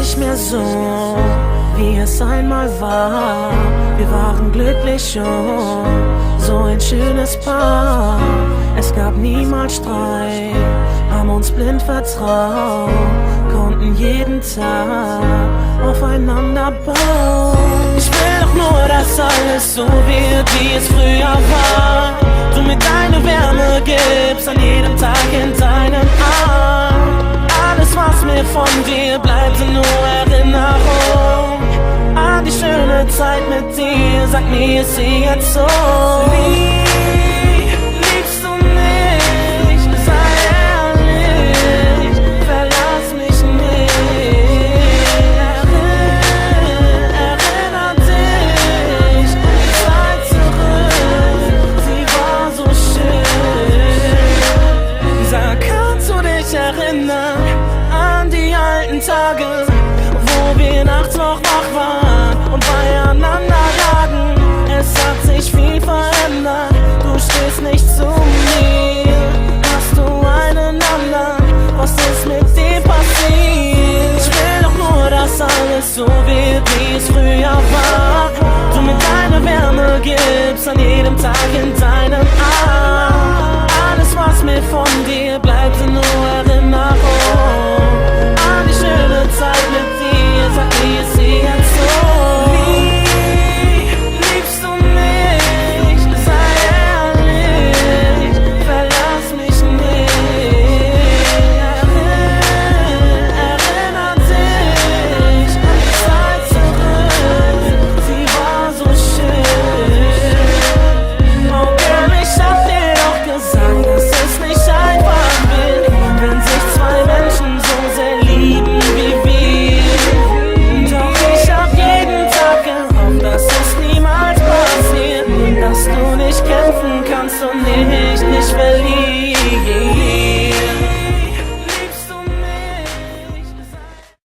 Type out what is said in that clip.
nicht mehr so, wie es einmal war. Wir waren glücklich und so ein schönes Paar. Es gab niemals Streit, haben uns blind vertraut, konnten jeden Tag aufeinander bauen. Ich will doch nur, dass alles so wird, wie es früher war. Du mir deine Wärme gibst an jedem Tag in deinem Arm. Alles, was mir von dir bleibt, sind nur Erinnerungen an die schöne Zeit mit dir. Sag mir, ist sie jetzt so? Liebst du mich? Sei ehrlich, verlass mich nicht. Erinner dich, die Zeit zurück, sie war so schön. Sag, kannst du dich erinnern an die alten Tage, wo wir nachts noch wach waren und beieinander lagen? Es hat sich viel verändert, du stehst nicht zu mir. Hast du einen anderen, was ist mit dir passiert? Ich will doch nur, dass alles so wird, wie es früher war. Du mir deine Wärme gibst an jedem Tag in deinem Arm. Alles, was mir von dir bleibt, sind nur Erinnerungen an die schöne Zeit mit dir. Sag mir, ist sie jetzt so? Liebst du mich? Sei ehrlich, verlass mich nicht. Erinner dich an die Zeit zurück, sie war so schön. Oh Girl, ich hab dir doch gesagt, dass es nicht einfach wird, wenn sich zwei Menschen so sehr lieben wie wir. Doch ich hab jeden Tag gehofft, dass es niemals passiert, dass du nicht kämpfen kannst und ich nicht verlieren.